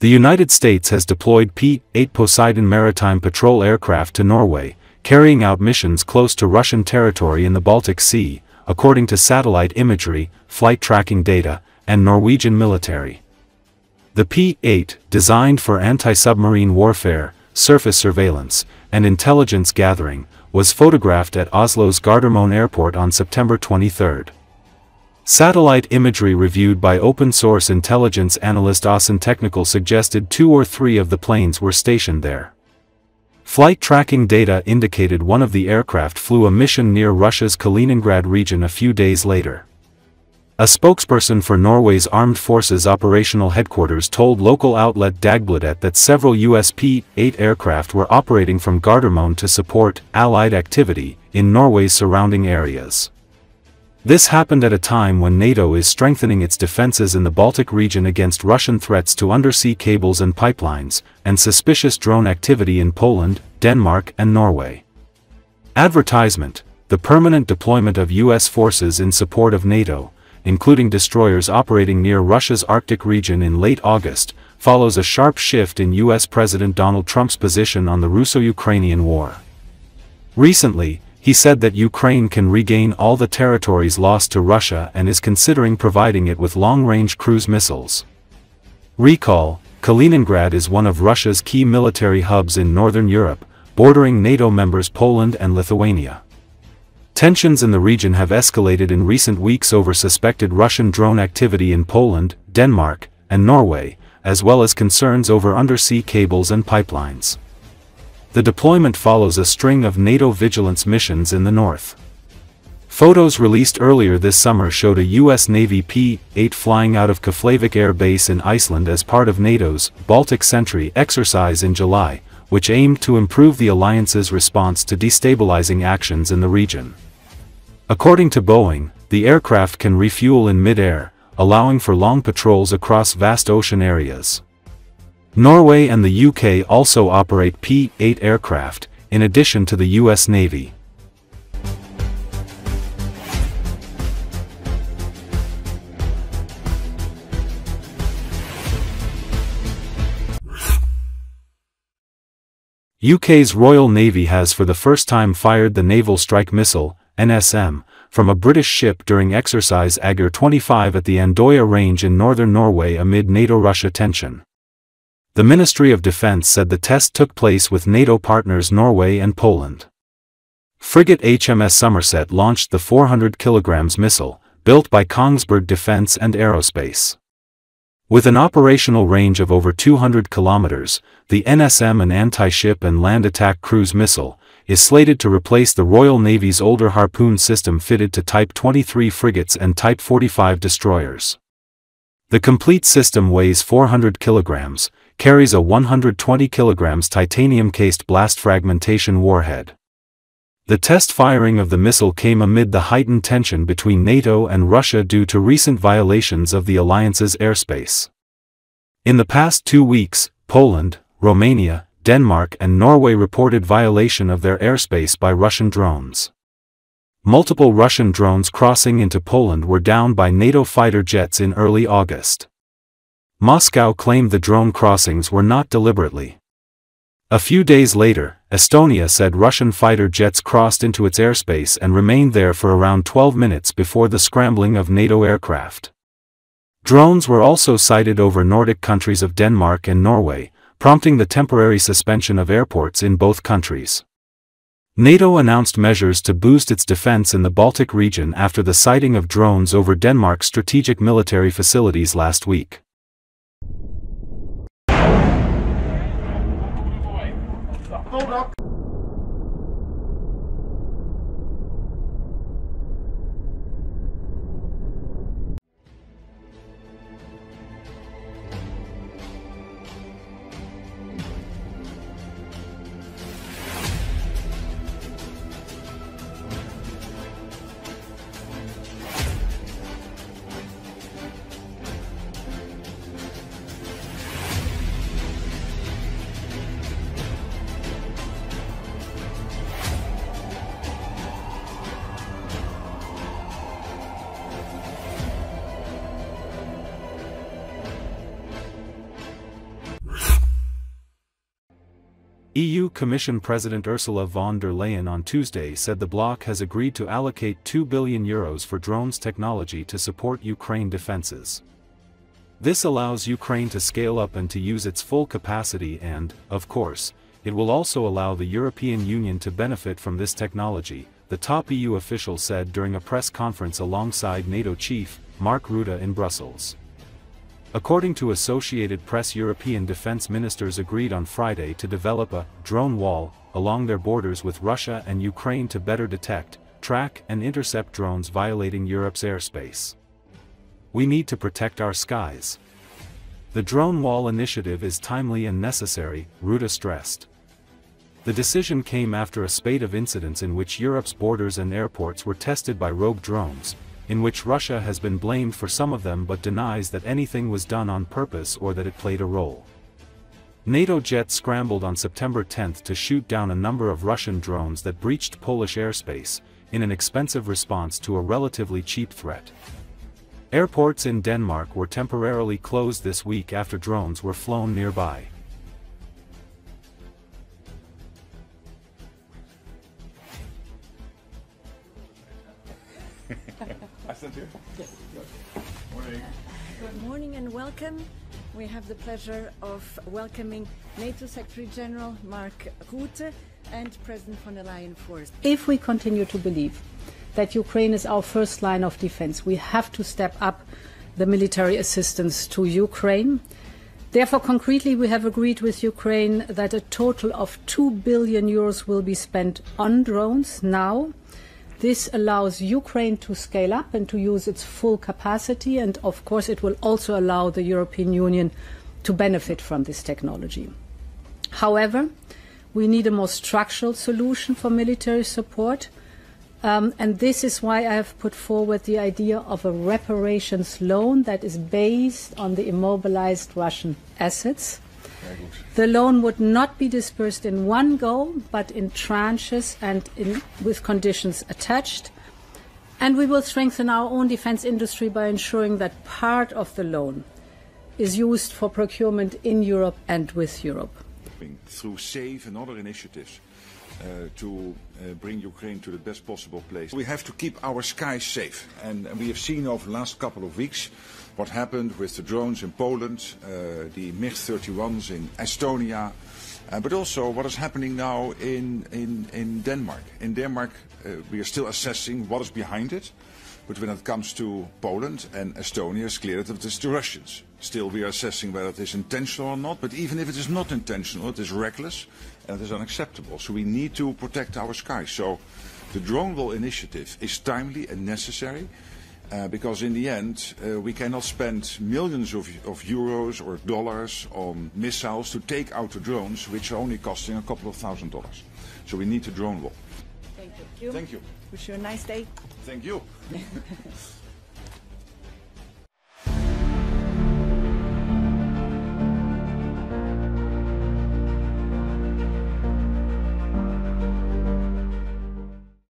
The United States has deployed P-8 Poseidon maritime patrol aircraft to Norway, carrying out missions close to Russian territory in the Baltic Sea, according to satellite imagery, flight tracking data, and Norwegian military. The P-8, designed for anti-submarine warfare, surface surveillance, and intelligence gathering, was photographed at Oslo's Gardermoen airport on September 23. Satellite imagery reviewed by open-source intelligence analyst Osinttechnical suggested 2 or 3 of the planes were stationed there. Flight tracking data indicated one of the aircraft flew a mission near Russia's Kaliningrad region a few days later. A spokesperson for Norway's Armed Forces Operational Headquarters told local outlet Dagbladet that several US P-8 aircraft were operating from Gardermoen to support Allied activity in Norway's surrounding areas. This happened at a time when NATO is strengthening its defenses in the Baltic region against Russian threats to undersea cables and pipelines, and suspicious drone activity in Poland, Denmark and Norway. Advertisement: the permanent deployment of US forces in support of NATO, including destroyers operating near Russia's Arctic region in late August, follows a sharp shift in US President Donald Trump's position on the Russo-Ukrainian war. Recently, he said that Ukraine can regain all the territories lost to Russia and is considering providing it with long-range cruise missiles. Recall, Kaliningrad is one of Russia's key military hubs in northern Europe, bordering NATO members Poland and Lithuania. Tensions in the region have escalated in recent weeks over suspected Russian drone activity in Poland, Denmark, and Norway, as well as concerns over undersea cables and pipelines. The deployment follows a string of NATO vigilance missions in the north. Photos released earlier this summer showed a US Navy P-8 flying out of Keflavik Air Base in Iceland as part of NATO's Baltic Sentry exercise in July, which aimed to improve the alliance's response to destabilizing actions in the region. According to Boeing, the aircraft can refuel in mid-air, allowing for long patrols across vast ocean areas. Norway and the UK also operate P-8 aircraft, in addition to the US Navy. UK's Royal Navy has for the first time fired the Naval Strike Missile, NSM, from a British ship during exercise Ager 25 at the Andøya Range in northern Norway amid NATO-Russia tension. The Ministry of Defence said the test took place with NATO partners Norway and Poland. Frigate HMS Somerset launched the 400 kg missile, built by Kongsberg Defence and Aerospace. With an operational range of over 200 kilometers, the NSM, an anti-ship and land attack cruise missile, is slated to replace the Royal Navy's older Harpoon system fitted to Type 23 frigates and Type 45 destroyers. The complete system weighs 400 kilograms, carries a 120 kilograms titanium-cased blast fragmentation warhead. The test firing of the missile came amid the heightened tension between NATO and Russia due to recent violations of the alliance's airspace. In the past 2 weeks, Poland, Romania, Denmark and Norway reported violation of their airspace by Russian drones. Multiple Russian drones crossing into Poland were downed by NATO fighter jets in early August. Moscow claimed the drone crossings were not deliberately. A few days later, Estonia said Russian fighter jets crossed into its airspace and remained there for around 12 minutes before the scrambling of NATO aircraft. Drones were also sighted over Nordic countries of Denmark and Norway, prompting the temporary suspension of airports in both countries. NATO announced measures to boost its defense in the Baltic region after the sighting of drones over Denmark's strategic military facilities last week. Hold up. EU Commission President Ursula von der Leyen on Tuesday said the bloc has agreed to allocate €2 billion for drones technology to support Ukraine defenses. This allows Ukraine to scale up and to use its full capacity and, of course, it will also allow the European Union to benefit from this technology, the top EU official said during a press conference alongside NATO chief, Mark Rutte in Brussels. According to Associated Press, European defense ministers agreed on Friday to develop a drone wall along their borders with Russia and Ukraine to better detect, track and intercept drones violating Europe's airspace. We need to protect our skies. The drone wall initiative is timely and necessary, Rutte stressed. The decision came after a spate of incidents in which Europe's borders and airports were tested by rogue drones, in which Russia has been blamed for some of them but denies that anything was done on purpose or that it played a role. NATO jets scrambled on September 10 to shoot down a number of Russian drones that breached Polish airspace, in an expensive response to a relatively cheap threat. Airports in Denmark were temporarily closed this week after drones were flown nearby. Good morning and welcome. We have the pleasure of welcoming NATO Secretary General Mark Rutte and President von der Leyen first. If we continue to believe that Ukraine is our first line of defense, we have to step up the military assistance to Ukraine. Therefore, concretely, we have agreed with Ukraine that a total of €2 billion will be spent on drones now. This allows Ukraine to scale up and to use its full capacity, and of course it will also allow the European Union to benefit from this technology. However, we need a more structural solution for military support, and this is why I have put forward the idea of a reparations loan that is based on the immobilized Russian assets. The loan would not be disbursed in one go, but in tranches and with conditions attached. And we will strengthen our own defense industry by ensuring that part of the loan is used for procurement in Europe and with Europe. Through SAVE and other initiatives to bring Ukraine to the best possible place. We have to keep our skies safe. And we have seen over the last couple of weeks what happened with the drones in Poland, the MiG-31s in Estonia, but also what is happening now in Denmark. In Denmark, we are still assessing what is behind it, but when it comes to Poland and Estonia, it's clear that it is the Russians. Still, we are assessing whether it is intentional or not, but even if it is not intentional, it is reckless and it is unacceptable. So we need to protect our skies. So the drone wall initiative is timely and necessary. Because in the end, we cannot spend millions of euros or dollars on missiles to take out the drones, which are only costing a couple of $1,000s. So we need a drone wall. Thank you. Thank you. Wish you a nice day. Thank you.